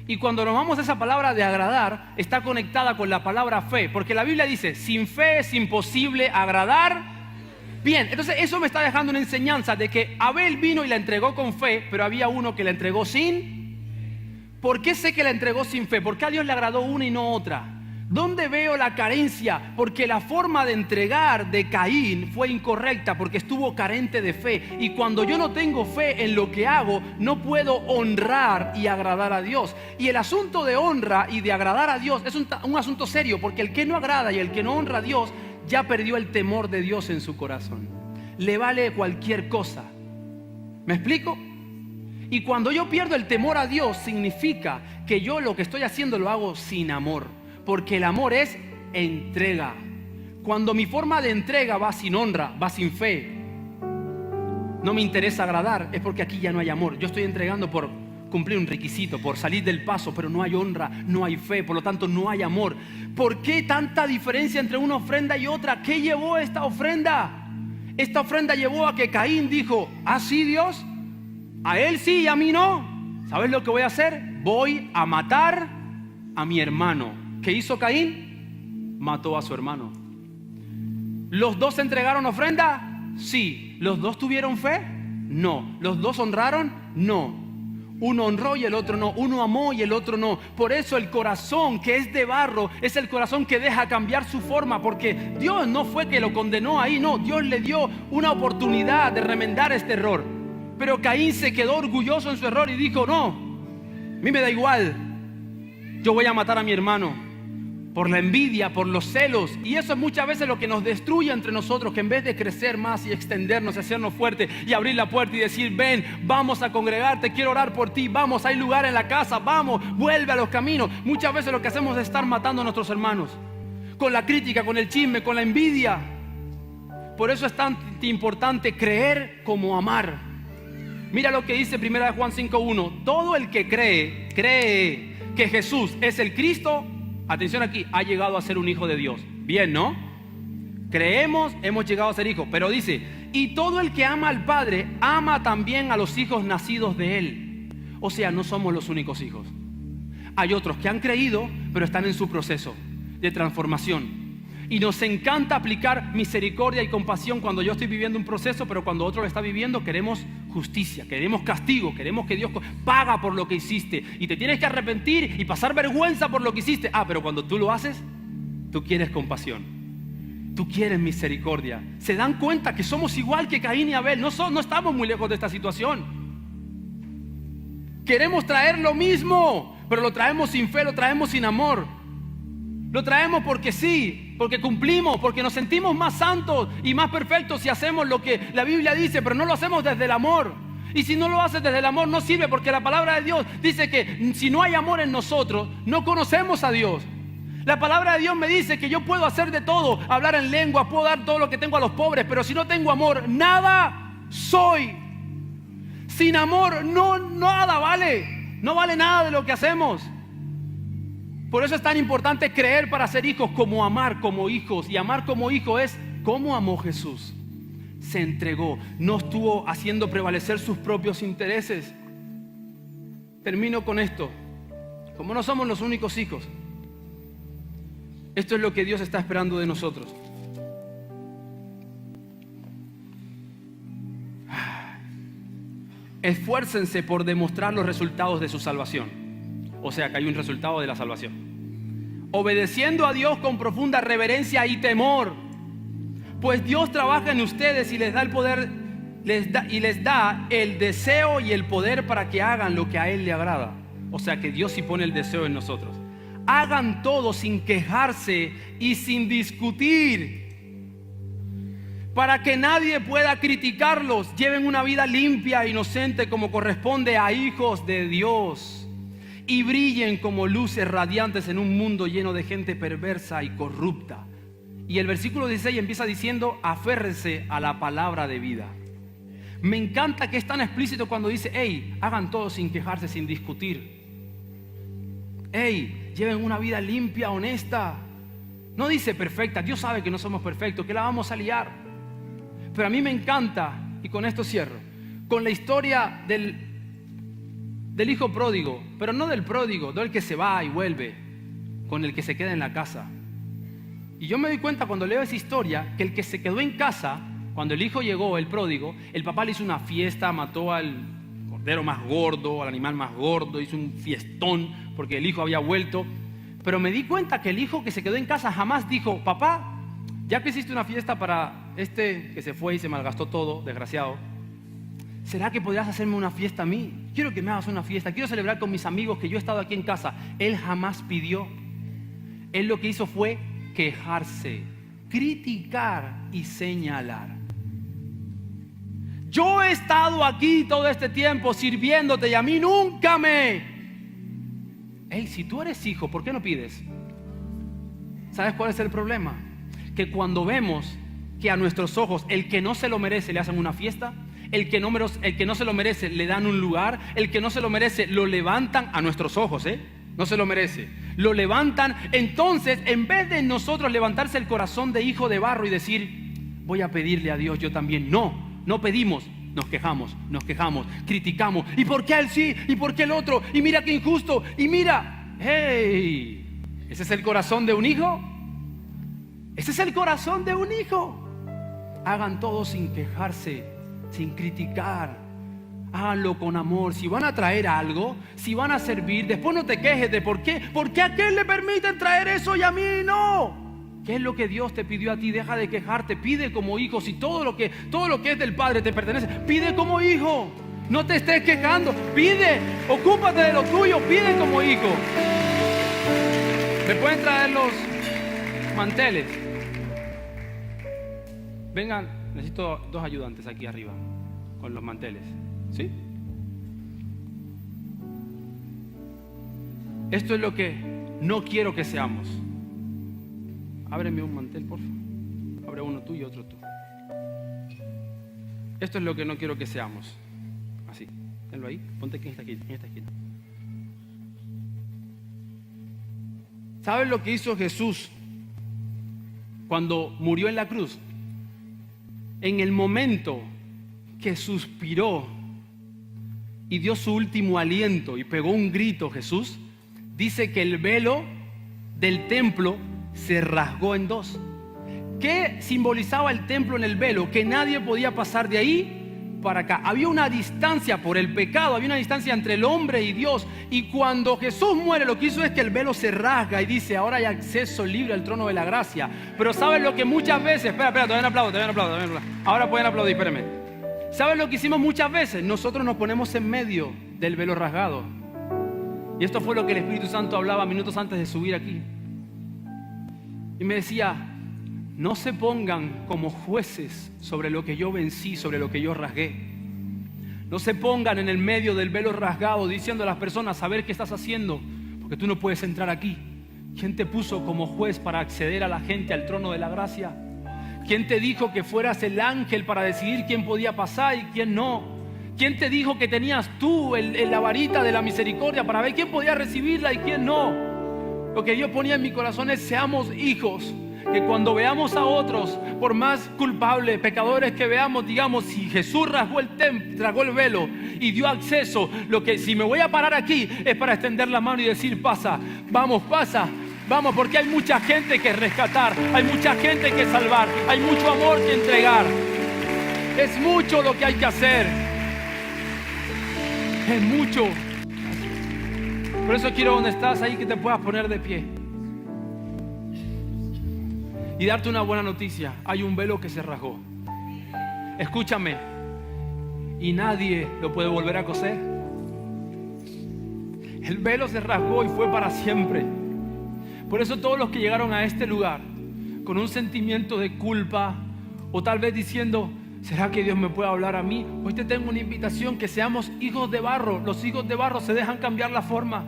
Y cuando nos vamos a esa palabra de agradar, está conectada con la palabra fe. Porque la Biblia dice, sin fe es imposible agradar. Bien, entonces eso me está dejando una enseñanza de que Abel vino y la entregó con fe, pero había uno que la entregó sin. ¿Por qué sé que la entregó sin fe? ¿Por qué a Dios le agradó una y no otra? ¿Dónde veo la carencia? Porque la forma de entregar de Caín fue incorrecta, porque estuvo carente de fe. Y cuando yo no tengo fe en lo que hago, no puedo honrar y agradar a Dios. Y el asunto de honra y de agradar a Dios es un asunto serio, porque el que no agrada y el que no honra a Dios ya perdió el temor de Dios en su corazón. Le vale cualquier cosa. ¿Me explico? Y cuando yo pierdo el temor a Dios, significa que yo lo que estoy haciendo lo hago sin amor. Porque el amor es entrega. Cuando mi forma de entrega va sin honra, va sin fe, no me interesa agradar, es porque aquí ya no hay amor. Yo estoy entregando por cumplir un requisito, por salir del paso, pero no hay honra, no hay fe, por lo tanto no hay amor. ¿Por qué tanta diferencia entre una ofrenda y otra? ¿Qué llevó esta ofrenda? Esta ofrenda llevó a que Caín dijo, ¿ah, sí, Dios? A él sí y a mí no. ¿Sabes lo que voy a hacer? Voy a matar a mi hermano. ¿Qué hizo Caín? Mató a su hermano. ¿Los dos entregaron ofrenda? Sí. ¿Los dos tuvieron fe? No. ¿Los dos honraron? No. Uno honró y el otro no. Uno amó y el otro no. Por eso el corazón que es de barro es el corazón que deja cambiar su forma. Porque Dios no fue que lo condenó ahí, no. Dios le dio una oportunidad de remendar este error. Pero Caín se quedó orgulloso en su error y dijo, no, a mí me da igual. Yo voy a matar a mi hermano. Por la envidia, por los celos. Y eso es muchas veces lo que nos destruye entre nosotros, que en vez de crecer más y extendernos, hacernos fuertes y abrir la puerta y decir, ven, vamos a congregarte, quiero orar por ti, vamos, hay lugar en la casa, vamos, vuelve a los caminos. Muchas veces lo que hacemos es estar matando a nuestros hermanos, con la crítica, con el chisme, con la envidia. Por eso es tan importante creer como amar. Mira lo que dice 1 Juan 5:1. Todo el que cree que Jesús es el Cristo, atención aquí, ha llegado a ser un hijo de Dios. Bien, ¿no? Creemos, hemos llegado a ser hijos. Pero dice, y todo el que ama al Padre, ama también a los hijos nacidos de Él. O sea, no somos los únicos hijos. Hay otros que han creído, pero están en su proceso de transformación. Y nos encanta aplicar misericordia y compasión cuando yo estoy viviendo un proceso, pero cuando otro lo está viviendo queremos justicia, queremos castigo, queremos que Dios paga por lo que hiciste y te tienes que arrepentir y pasar vergüenza por lo que hiciste. Pero cuando tú lo haces, tú quieres compasión, tú quieres misericordia. Se dan cuenta que somos igual que Caín y Abel, no estamos muy lejos de esta situación. Queremos traer lo mismo, pero lo traemos sin fe, lo traemos sin amor. Lo traemos porque sí, porque cumplimos, porque nos sentimos más santos y más perfectos si hacemos lo que la Biblia dice, pero no lo hacemos desde el amor. Y si no lo haces desde el amor no sirve, porque la palabra de Dios dice que si no hay amor en nosotros, no conocemos a Dios. La palabra de Dios me dice que yo puedo hacer de todo, hablar en lengua, puedo dar todo lo que tengo a los pobres, pero si no tengo amor, nada soy. Sin amor, nada vale. No vale nada de lo que hacemos. Por eso es tan importante creer para ser hijos, como amar como hijos. Y amar como hijo es como amó Jesús. Se entregó, no estuvo haciendo prevalecer sus propios intereses. Termino con esto. Como no somos los únicos hijos, esto es lo que Dios está esperando de nosotros. Esfuércense por demostrar los resultados de su salvación. O sea que hay un resultado de la salvación. Obedeciendo a Dios con profunda reverencia y temor. Pues Dios trabaja en ustedes y les da el poder, les da el deseo y el poder para que hagan lo que a Él le agrada. O sea que Dios sí pone el deseo en nosotros. Hagan todo sin quejarse y sin discutir, para que nadie pueda criticarlos. Lleven una vida limpia e inocente como corresponde a hijos de Dios. Y brillen como luces radiantes en un mundo lleno de gente perversa y corrupta. Y el versículo 16 empieza diciendo, aférrense a la palabra de vida. Me encanta que es tan explícito cuando dice, hey, hagan todo sin quejarse, sin discutir. Hey, lleven una vida limpia, honesta. No dice perfecta, Dios sabe que no somos perfectos, que la vamos a liar. Pero a mí me encanta, y con esto cierro, con la historia del hijo pródigo, pero no del pródigo, del que se va y vuelve, con el que se queda en la casa. Y yo me doy cuenta cuando leo esa historia que el que se quedó en casa, cuando el hijo llegó, el pródigo, el papá le hizo una fiesta, mató al cordero más gordo, al animal más gordo, hizo un fiestón porque el hijo había vuelto. Pero me di cuenta que el hijo que se quedó en casa jamás dijo, papá, ya que hiciste una fiesta para este que se fue y se malgastó todo, desgraciado, ¿será que podrías hacerme una fiesta a mí? Quiero que me hagas una fiesta, quiero celebrar con mis amigos que yo he estado aquí en casa. Él jamás pidió. Él lo que hizo fue quejarse, criticar y señalar. Yo he estado aquí todo este tiempo sirviéndote y a mí nunca me... Hey, si tú eres hijo, ¿por qué no pides? ¿Sabes cuál es el problema? Que cuando vemos que a nuestros ojos el que no se lo merece le hacen una fiesta, el que no se lo merece le dan un lugar, el que no se lo merece lo levantan a nuestros ojos, no se lo merece, lo levantan. Entonces, en vez de nosotros levantarse el corazón de hijo de barro y decir, voy a pedirle a Dios yo también, no pedimos, nos quejamos, criticamos. ¿Y por qué él sí? ¿Y por qué el otro? Y mira qué injusto, y mira, hey, ¿ese es el corazón de un hijo? Ese es el corazón de un hijo. Hagan todo sin quejarse, sin criticar. Háganlo con amor. Si van a traer algo, si van a servir, después no te quejes de por qué a aquel le permiten traer eso y a mí no. ¿Qué es lo que Dios te pidió a ti? Deja de quejarte, pide como hijo. Si todo lo que es del Padre te pertenece, pide como hijo. No te estés quejando, pide, ocúpate de lo tuyo, pide como hijo. ¿Me pueden traer los manteles? Vengan, necesito 2 ayudantes aquí arriba con los manteles. ¿Sí? Esto es lo que no quiero que seamos. Ábreme un mantel, por favor. Abre uno tú y otro tú. Esto es lo que no quiero que seamos. Así, tenlo ahí, ponte aquí en esta esquina. ¿Sabes lo que hizo Jesús cuando murió en la cruz? En el momento que suspiró y dio su último aliento y pegó un grito, Jesús, dice que el velo del templo se rasgó en dos. ¿Qué simbolizaba el templo en el velo? Que nadie podía pasar de ahí para acá. Había una distancia por el pecado, había una distancia entre el hombre y Dios. Y cuando Jesús muere, lo que hizo es que el velo se rasga y dice, ahora hay acceso libre al trono de la gracia. Pero ¿sabes lo que muchas veces? Espera, todavía no aplaudo. Ahora pueden aplaudir, espérenme. ¿Sabes lo que hicimos muchas veces? Nosotros nos ponemos en medio del velo rasgado. Y esto fue lo que el Espíritu Santo hablaba minutos antes de subir aquí. Y me decía, no se pongan como jueces sobre lo que yo vencí, sobre lo que yo rasgué. No se pongan en el medio del velo rasgado diciendo a las personas, a ver qué estás haciendo, porque tú no puedes entrar aquí. ¿Quién te puso como juez para acceder a la gente al trono de la gracia? ¿Quién te dijo que fueras el ángel para decidir quién podía pasar y quién no? ¿Quién te dijo que tenías tú la varita de la misericordia para ver quién podía recibirla y quién no? Lo que Dios ponía en mi corazón es seamos hijos. Que cuando veamos a otros, por más culpables, pecadores que veamos, digamos, si Jesús rasgó el velo y dio acceso, lo que si me voy a parar aquí es para extender la mano y decir, pasa, vamos, porque hay mucha gente que rescatar, hay mucha gente que salvar, hay mucho amor que entregar. Es mucho lo que hay que hacer. Es mucho. Por eso quiero donde estás ahí que te puedas poner de pie. Y darte una buena noticia, hay un velo que se rasgó. Escúchame, y nadie lo puede volver a coser. El velo se rasgó y fue para siempre. Por eso todos los que llegaron a este lugar con un sentimiento de culpa o tal vez diciendo, ¿será que Dios me puede hablar a mí? Hoy te tengo una invitación, que seamos hijos de barro. Los hijos de barro se dejan cambiar la forma.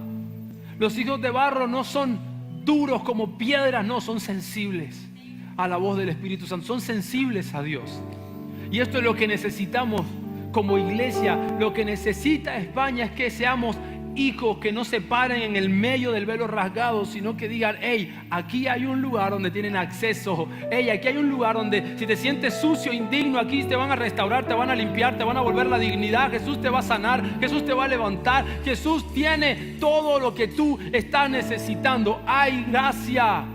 Los hijos de barro no son duros como piedras, no, son sensibles a la voz del Espíritu Santo, son sensibles a Dios. Y esto es lo que necesitamos como iglesia. Lo que necesita España es que seamos hijos que no se paren en el medio del velo rasgado, sino que digan, hey, aquí hay un lugar donde tienen acceso. Hey, aquí hay un lugar donde si te sientes sucio, indigno, aquí te van a restaurar, te van a limpiar, te van a volver la dignidad. Jesús te va a sanar, Jesús te va a levantar. Jesús tiene todo lo que tú estás necesitando. Hay gracia.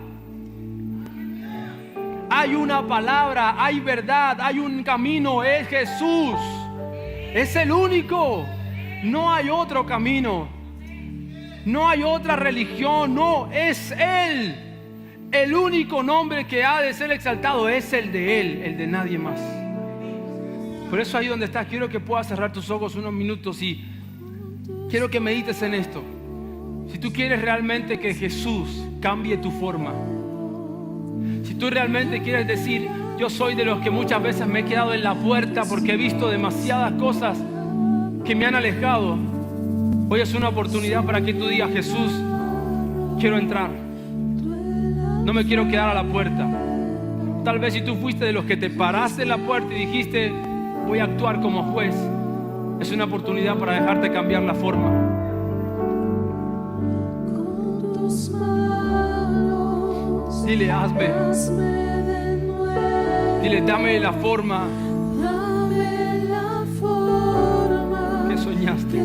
Hay una palabra, hay verdad, hay un camino, es Jesús. Es el único. No hay otro camino. No hay otra religión, no, es Él. El único nombre que ha de ser exaltado es el de Él, el de nadie más. Por eso ahí donde estás, quiero que puedas cerrar tus ojos unos minutos y quiero que medites en esto. Si tú quieres realmente que Jesús cambie tu forma, si tú realmente quieres decir, yo soy de los que muchas veces me he quedado en la puerta porque he visto demasiadas cosas que me han alejado, hoy es una oportunidad para que tú digas, Jesús, quiero entrar, no me quiero quedar a la puerta. Tal vez si tú fuiste de los que te paraste en la puerta y dijiste, voy a actuar como juez, es una oportunidad para dejarte cambiar la forma. Dile, hazme. Dile, dame la forma que soñaste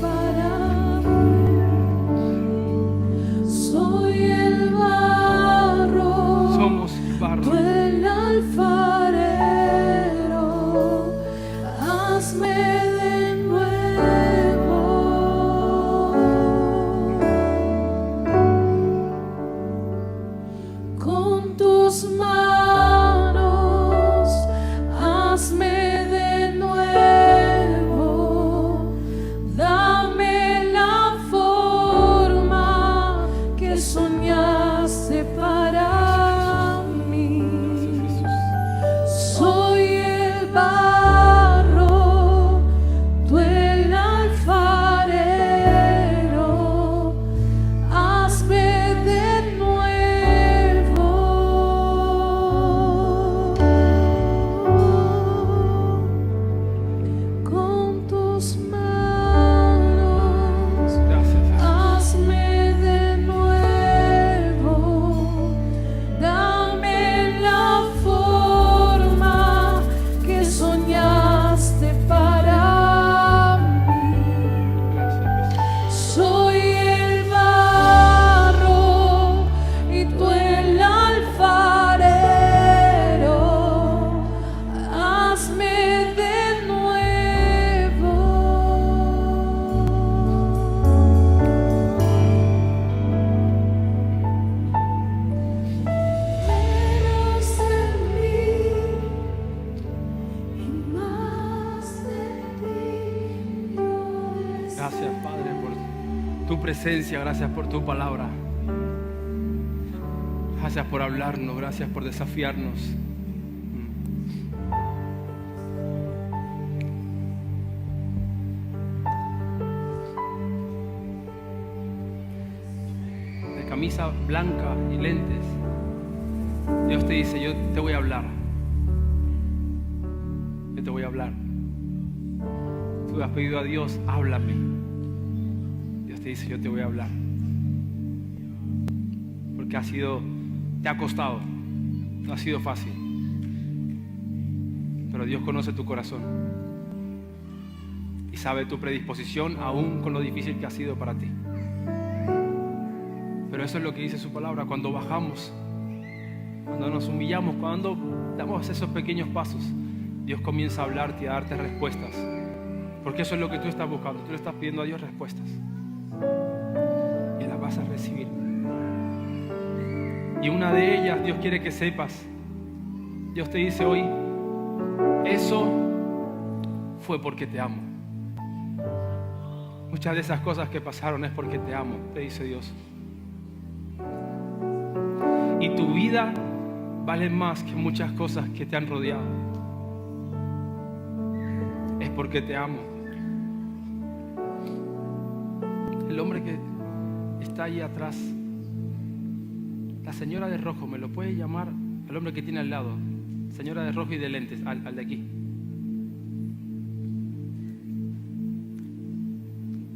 para mí. Soy el barro. Somos el barro. Tú el alfarero. Hazme de nuevo. Con tus manos, hazme de nuevo. Dame la forma que soñaste para mí. Soy el barro, tú el alfarero. Hazme de nuevo. presencia, gracias por tu palabra. Gracias por hablarnos, gracias por desafiarnos. De camisa blanca y lentes, Dios te dice, yo te voy a hablar. Yo te voy a hablar. Tú has pedido a Dios, háblame. Dios te dice, yo te voy a hablar. Porque te ha costado, no ha sido fácil. Pero Dios conoce tu corazón y sabe tu predisposición aún con lo difícil que ha sido para ti. Pero eso es lo que dice su palabra. Cuando bajamos, cuando nos humillamos, cuando damos esos pequeños pasos, Dios comienza a hablarte y a darte respuestas. Porque eso es lo que tú estás buscando. Tú le estás pidiendo a Dios respuestas y las vas a recibir. Y una de ellas, Dios quiere que sepas. Dios te dice hoy, eso fue porque te amo. Muchas de esas cosas que pasaron es porque te amo, te dice Dios. Y tu vida vale más que muchas cosas que te han rodeado. Es porque te amo. El hombre que está ahí atrás, la señora de rojo, ¿me lo puede llamar al hombre que tiene al lado? Señora de rojo y de lentes, al de aquí.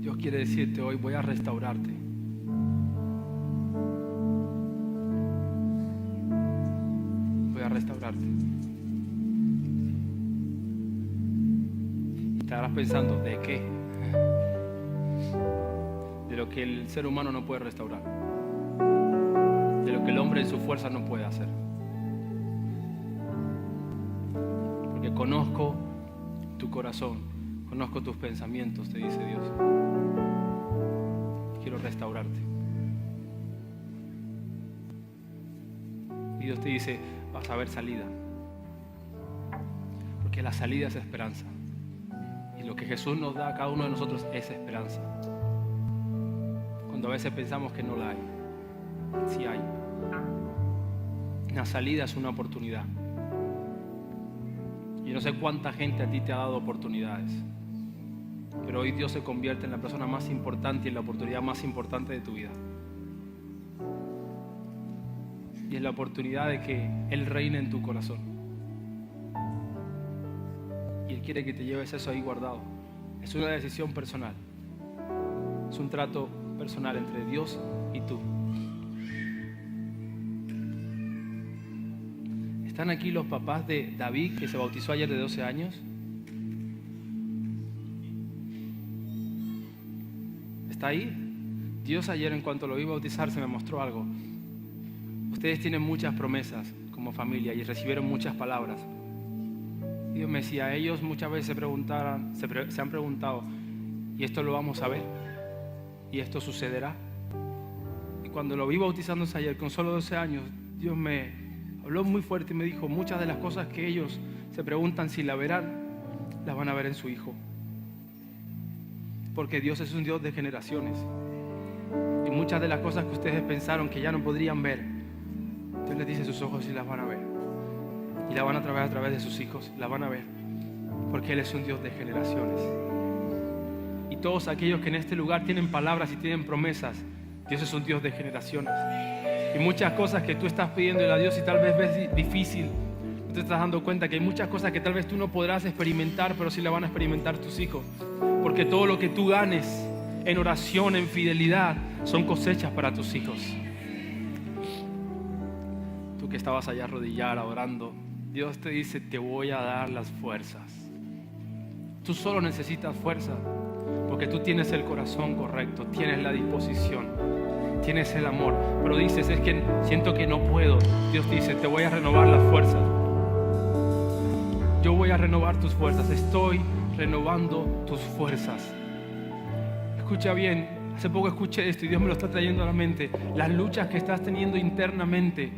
Dios quiere decirte hoy, voy a restaurarte. Voy a restaurarte. Y estarás pensando, ¿de qué? De lo que el ser humano no puede restaurar. De lo que el hombre en su fuerza no puede hacer. Porque conozco tu corazón, conozco tus pensamientos, te dice Dios. Quiero restaurarte. Y Dios te dice, vas a ver salida. Porque la salida es esperanza. Y lo que Jesús nos da a cada uno de nosotros es esperanza. Cuando a veces pensamos que no la hay, sí hay. La salida es una oportunidad. Yo no sé cuánta gente a ti te ha dado oportunidades, pero hoy Dios se convierte en la persona más importante y en la oportunidad más importante de tu vida. Y es la oportunidad de que Él reine en tu corazón. Y Él quiere que te lleves eso ahí guardado. Es una decisión personal. Es un trato personal entre Dios y tú. ¿Están aquí los papás de David que se bautizó ayer de 12 años? ¿Está ahí? Dios ayer en cuanto lo vi bautizar se me mostró algo. Ustedes tienen muchas promesas como familia y recibieron muchas palabras. Dios me decía, ellos muchas veces se han preguntado, ¿y esto lo vamos a ver? ¿Y esto sucederá? Y cuando lo vi bautizándose ayer con solo 12 años, Dios me habló muy fuerte y me dijo, muchas de las cosas que ellos se preguntan si la verán, las van a ver en su hijo. Porque Dios es un Dios de generaciones. Y muchas de las cosas que ustedes pensaron que ya no podrían ver, Dios les dice sus ojos y las van a ver. Y la van a ver a través de sus hijos, la van a ver. Porque Él es un Dios de generaciones. Y todos aquellos que en este lugar tienen palabras y tienen promesas, Dios es un Dios de generaciones. Y muchas cosas que tú estás pidiendo a Dios y tal vez ves difícil, no te estás dando cuenta que hay muchas cosas que tal vez tú no podrás experimentar, pero sí la van a experimentar tus hijos. Porque todo lo que tú ganes en oración, en fidelidad, son cosechas para tus hijos. Tú que estabas allá arrodillada orando, Dios te dice, te voy a dar las fuerzas. Tú solo necesitas fuerza, porque tú tienes el corazón correcto, tienes la disposición, tienes el amor, pero dices, es que siento que no puedo. Dios dice, te voy a renovar las fuerzas. Yo voy a renovar tus fuerzas, estoy renovando tus fuerzas. Escucha bien, hace poco escuché esto y Dios me lo está trayendo a la mente. Las luchas que estás teniendo internamente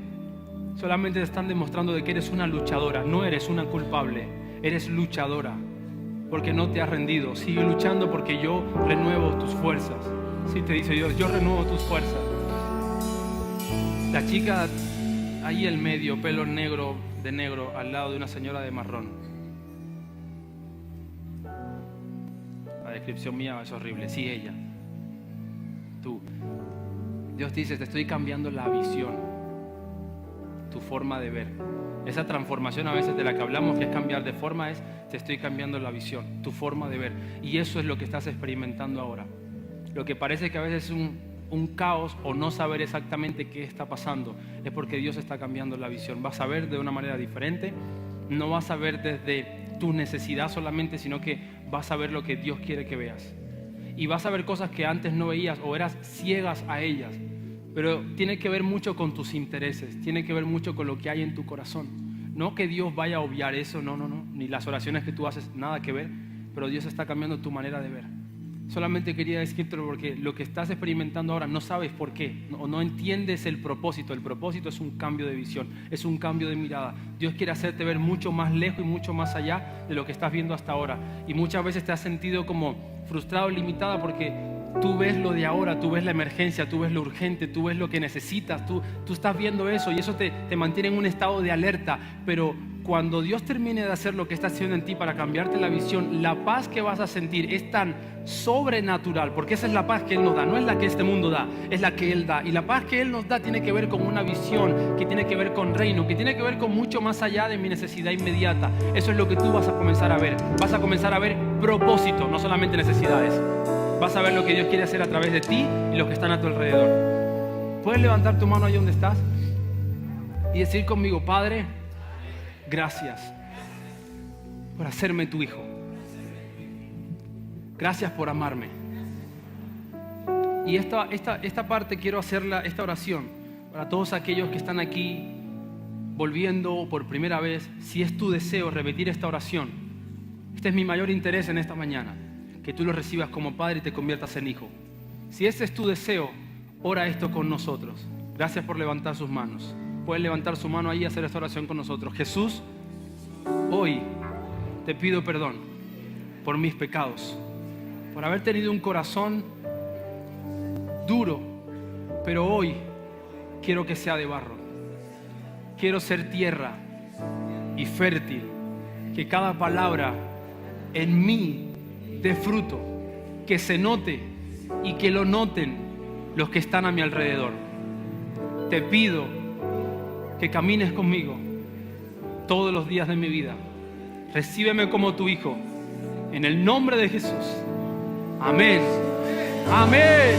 solamente te están demostrando de que eres una luchadora, no eres una culpable, eres luchadora, porque no te has rendido. Sigue luchando porque yo renuevo tus fuerzas. Sí, te dice Dios, yo renuevo tus fuerzas. La chica ahí en medio, pelo negro, de negro, al lado de una señora de marrón. La descripción mía es horrible. Sí, ella. Tú. Dios dice, te estoy cambiando la visión, tu forma de ver. Esa transformación a veces de la que hablamos, que es cambiar de forma, es te estoy cambiando la visión, tu forma de ver. Y eso es lo que estás experimentando ahora. Lo que parece que a veces es un caos o no saber exactamente qué está pasando, es porque Dios está cambiando la visión. Vas a ver de una manera diferente, no vas a ver desde tu necesidad solamente, sino que vas a ver lo que Dios quiere que veas. Y vas a ver cosas que antes no veías o eras ciegas a ellas. Pero tiene que ver mucho con tus intereses, tiene que ver mucho con lo que hay en tu corazón. No que Dios vaya a obviar eso, no, ni las oraciones que tú haces, nada que ver, pero Dios está cambiando tu manera de ver. Solamente quería decírtelo porque lo que estás experimentando ahora no sabes por qué, no entiendes el propósito. El propósito es un cambio de visión, es un cambio de mirada. Dios quiere hacerte ver mucho más lejos y mucho más allá de lo que estás viendo hasta ahora. Y muchas veces te has sentido como frustrado, limitada, porque tú ves lo de ahora, tú ves la emergencia, tú ves lo urgente, tú ves lo que necesitas, tú estás viendo eso y eso te mantiene en un estado de alerta. Pero cuando Dios termine de hacer lo que está haciendo en ti para cambiarte la visión, la paz que vas a sentir es tan sobrenatural, porque esa es la paz que Él nos da, no es la que este mundo da, es la que Él da. Y la paz que Él nos da tiene que ver con una visión, que tiene que ver con reino, que tiene que ver con mucho más allá de mi necesidad inmediata. Eso es lo que tú vas a comenzar a ver. Vas a comenzar a ver propósito, no solamente necesidades. Vas a ver lo que Dios quiere hacer a través de ti y los que están a tu alrededor. ¿Puedes levantar tu mano ahí donde estás? Y decir conmigo, Padre, gracias por hacerme tu hijo. Gracias por amarme. Y esta parte quiero hacerla, esta oración, para todos aquellos que están aquí volviendo por primera vez. Si es tu deseo repetir esta oración, este es mi mayor interés en esta mañana, que tú lo recibas como padre y te conviertas en hijo. Si ese es tu deseo, ora esto con nosotros. Gracias por levantar sus manos. Pueden levantar su mano ahí y hacer esta oración con nosotros. Jesús, hoy te pido perdón por mis pecados, por haber tenido un corazón duro, pero hoy quiero que sea de barro. Quiero ser tierra y fértil, que cada palabra en mí dé fruto, que se note y que lo noten los que están a mi alrededor. Te pido que camines conmigo todos los días de mi vida. Recíbeme como tu hijo, en el nombre de Jesús. Amén. Amén.